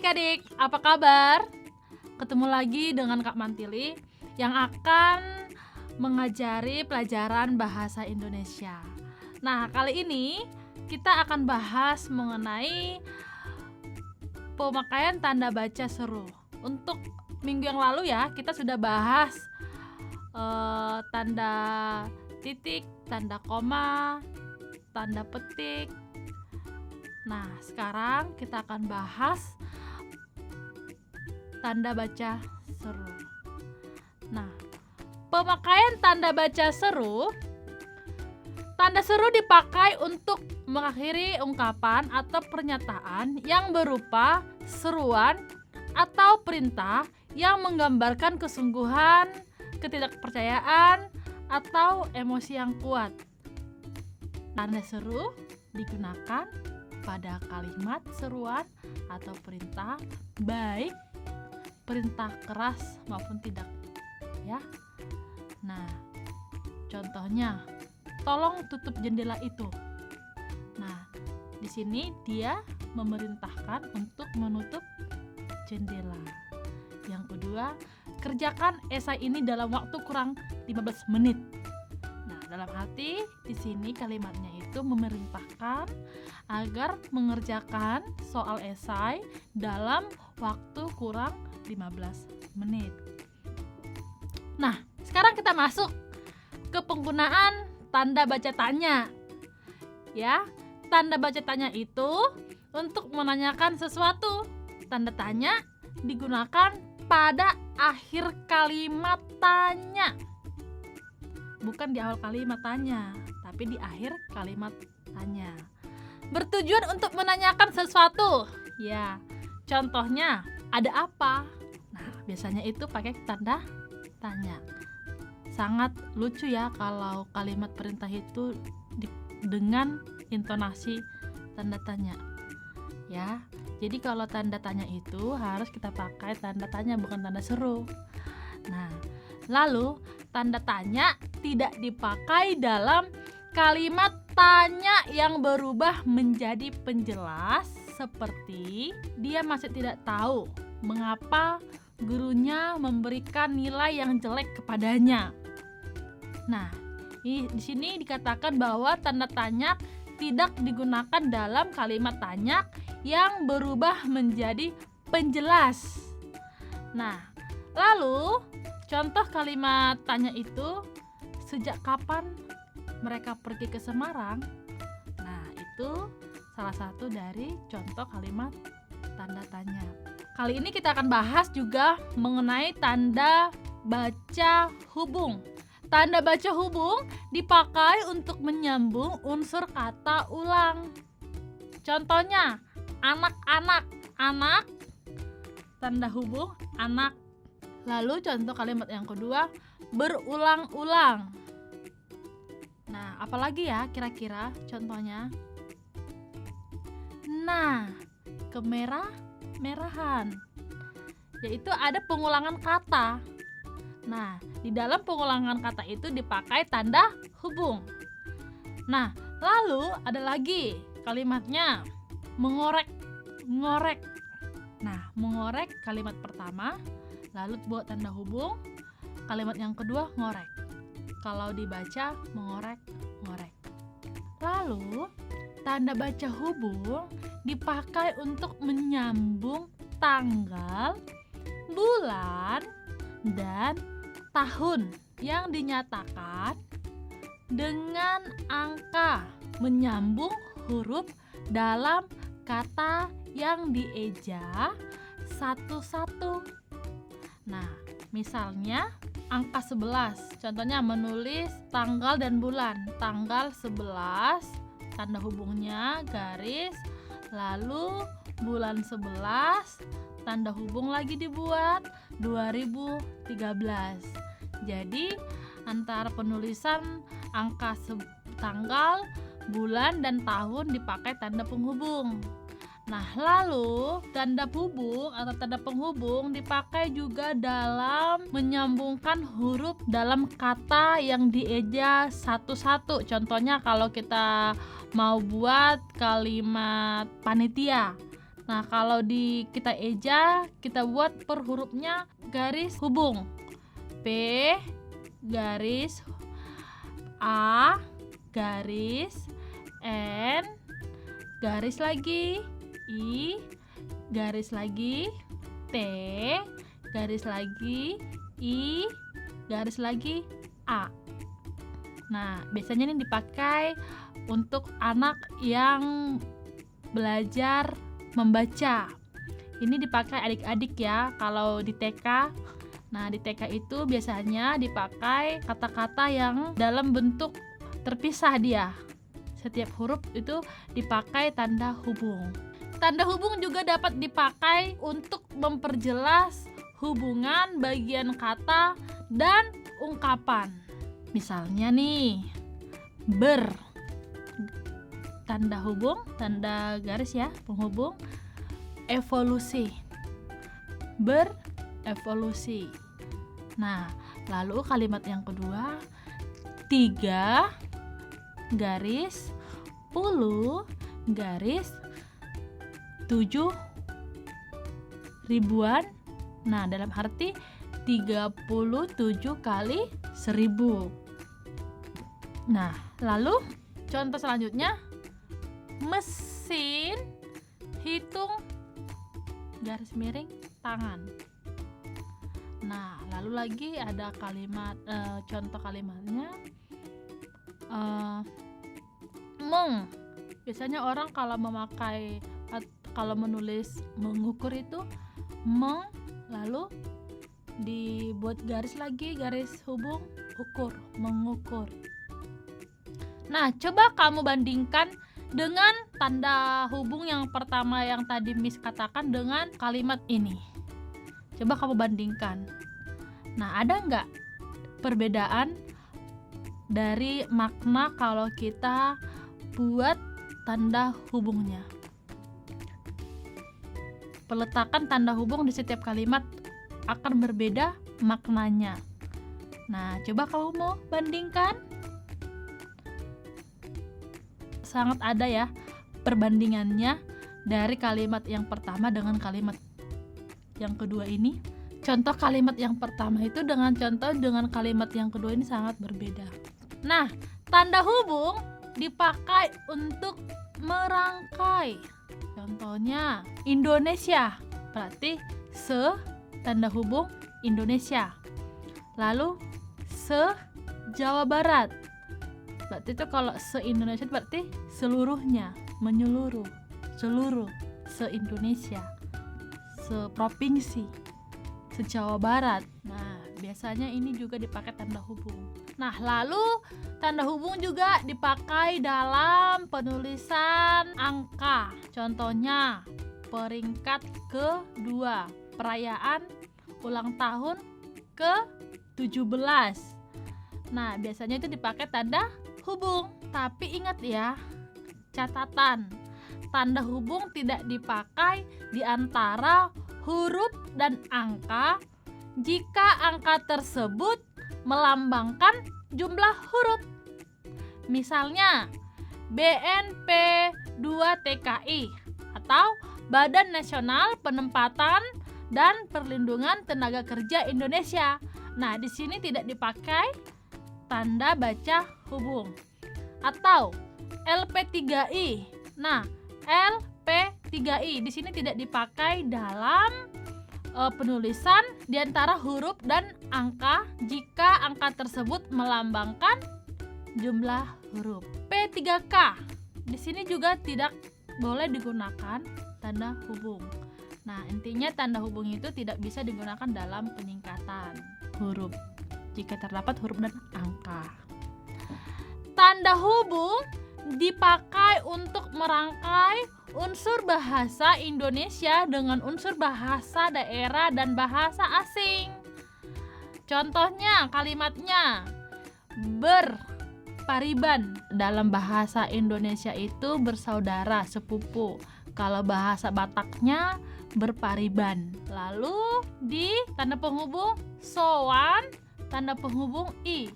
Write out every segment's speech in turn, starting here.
adik-adik, apa kabar? Ketemu lagi dengan Kak Mantili yang akan mengajari pelajaran bahasa Indonesia. Nah, kali ini kita akan bahas mengenai pemakaian tanda baca seru. Untuk minggu yang lalu ya, kita sudah bahas tanda titik, tanda koma, tanda petik. Nah, sekarang kita akan bahas tanda baca seru. Nah, pemakaian tanda baca seru, tanda seru dipakai untuk mengakhiri ungkapan atau pernyataan yang berupa seruan atau perintah yang menggambarkan kesungguhan, ketidakpercayaan, atau emosi yang kuat. Tanda seru digunakan pada kalimat seruan atau perintah, baik perintah keras maupun tidak, ya. Nah, contohnya, tolong tutup jendela itu. Nah, di sini dia memerintahkan untuk menutup jendela. Yang kedua, kerjakan esai ini dalam waktu kurang 15 menit. Nah, dalam arti di sini kalimatnya itu memerintahkan agar mengerjakan soal esai dalam waktu kurang 15 menit. Nah, sekarang kita masuk ke penggunaan tanda baca tanya. Ya, tanda baca tanya itu untuk menanyakan sesuatu. Tanda tanya digunakan pada akhir kalimat tanya. Bukan di awal kalimat tanya, tapi di akhir kalimat tanya. Bertujuan untuk menanyakan sesuatu. Ya, contohnya, ada apa? Nah, biasanya itu pakai tanda tanya. Sangat lucu ya kalau kalimat perintah itu dengan intonasi tanda tanya. Ya, jadi kalau tanda tanya itu harus kita pakai tanda tanya, bukan tanda seru. Nah, lalu tanda tanya tidak dipakai dalam kalimat tanya yang berubah menjadi penjelas, seperti dia masih tidak tahu mengapa gurunya memberikan nilai yang jelek kepadanya. Nah, di sini dikatakan bahwa tanda tanya tidak digunakan dalam kalimat tanya yang berubah menjadi penjelas. Nah, lalu contoh kalimat tanya itu, sejak kapan mereka pergi ke Semarang? Nah, itu salah satu dari contoh kalimat tanda tanya. Kali ini kita akan bahas juga mengenai tanda baca hubung. Tanda baca hubung dipakai untuk menyambung unsur kata ulang. Contohnya, anak-anak, anak, tanda hubung anak. Lalu contoh kalimat yang kedua, berulang-ulang. Nah, apalagi ya kira-kira contohnya? Nah, kemerah-merahan, yaitu ada pengulangan kata. Nah, di dalam pengulangan kata itu dipakai tanda hubung. Nah, lalu ada lagi kalimatnya, mengorek-ngorek. Nah, mengorek kalimat pertama, lalu buat tanda hubung. Kalimat yang kedua, ngorek. Kalau dibaca, mengorek-ngorek. Lalu, tanda baca hubung dipakai untuk menyambung tanggal, bulan, dan tahun yang dinyatakan dengan angka, menyambung huruf dalam kata yang dieja satu-satu. Nah, misalnya angka 11, contohnya menulis tanggal dan bulan. Tanggal 11, tanda hubungnya garis, lalu bulan 11, tanda hubung lagi dibuat 2013. Jadi antara penulisan angka tanggal, bulan, dan tahun dipakai tanda penghubung. Nah, lalu tanda hubung atau tanda penghubung dipakai juga dalam menyambungkan huruf dalam kata yang dieja satu-satu. Contohnya kalau kita mau buat kalimat panitia. Nah, kalau kita eja, kita buat per hurufnya garis hubung. P garis A garis N garis lagi I garis lagi T garis lagi I garis lagi A. Nah, biasanya ini dipakai untuk anak yang belajar membaca. Ini dipakai adik-adik ya, kalau di TK. Nah, di TK itu biasanya dipakai kata-kata yang dalam bentuk terpisah dia. Setiap huruf itu dipakai tanda hubung. Tanda hubung juga dapat dipakai untuk memperjelas hubungan bagian kata dan ungkapan. Misalnya nih, tanda hubung, tanda garis ya, penghubung, evolusi, berevolusi. Nah, lalu kalimat yang kedua, 3 garis 10 garis 7 ribuan. Nah, dalam arti 37 kali 1000. Nah, lalu contoh selanjutnya, mesin hitung garis miring tangan. Nah, lalu lagi ada kalimat contoh kalimatnya, biasanya orang kalau menulis mengukur itu lalu dibuat garis lagi, garis hubung ukur, mengukur. Nah, coba kamu bandingkan dengan tanda hubung yang pertama yang tadi Miss katakan dengan kalimat ini. Coba kamu bandingkan. Nah, ada nggak perbedaan dari makna kalau kita buat tanda hubungnya? Peletakan tanda hubung di setiap kalimat akan berbeda maknanya. Nah, coba kamu mau bandingkan. Sangat ada ya perbandingannya dari kalimat yang pertama dengan kalimat yang kedua ini. Contoh kalimat yang pertama itu dengan kalimat yang kedua ini sangat berbeda. Nah, tanda hubung dipakai untuk merangkai. Contohnya Indonesia, berarti tanda hubung Indonesia. Lalu Jawa Barat, berarti itu kalau se-Indonesia berarti seluruhnya, menyeluruh, seluruh, se-Indonesia, se-provinsi, se-Jawa Barat. Nah, biasanya ini juga dipakai tanda hubung. Nah, lalu tanda hubung juga dipakai dalam penulisan angka. Contohnya, peringkat kedua, perayaan ulang tahun ke-17. Nah, biasanya itu dipakai tanda hubung. Tapi ingat ya, catatan, tanda hubung tidak dipakai di antara huruf dan angka jika angka tersebut melambangkan jumlah huruf. Misalnya, BNP 2 TKI atau Badan Nasional Penempatan dan Perlindungan Tenaga Kerja Indonesia. Nah, di sini tidak dipakai tanda baca hubung. Atau LP3I. Nah, LP3I di sini tidak dipakai dalam penulisan di antara huruf dan angka jika angka tersebut melambangkan jumlah huruf. P3K di sini juga tidak boleh digunakan tanda hubung. Nah, intinya tanda hubung itu tidak bisa digunakan dalam peningkatan huruf jika terdapat huruf dan angka. Tanda hubung dipakai untuk merangkai unsur bahasa Indonesia dengan unsur bahasa daerah dan bahasa asing. Contohnya kalimatnya berpariban. Dalam bahasa Indonesia itu bersaudara, sepupu. Kalau bahasa Bataknya berpariban. Lalu di tanda penghubung sowan, tanda penghubung i.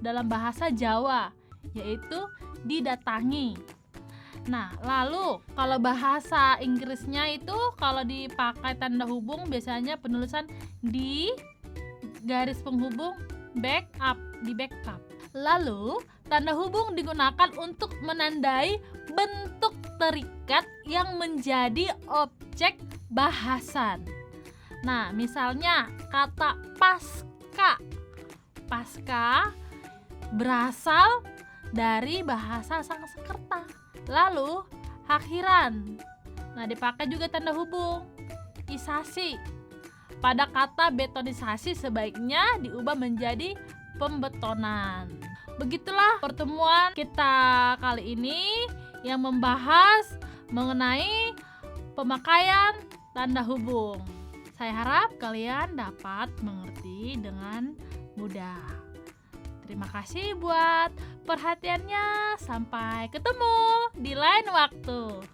Dalam bahasa Jawa yaitu didatangi. Nah, lalu kalau bahasa Inggrisnya itu kalau dipakai tanda hubung biasanya penulisan di garis penghubung backup, di backup. Lalu, tanda hubung digunakan untuk menandai bentuk terikat yang menjadi objek bahasan. Nah, misalnya kata pasca. Pasca berasal dari bahasa Sanskerta. Lalu, akhiran. Nah, dipakai juga tanda hubung. Isasi. Pada kata betonisasi sebaiknya diubah menjadi pembetonan. Begitulah pertemuan kita kali ini yang membahas mengenai pemakaian tanda hubung. Saya harap kalian dapat mengerti dengan mudah. Terima kasih buat perhatiannya. Sampai ketemu di lain waktu.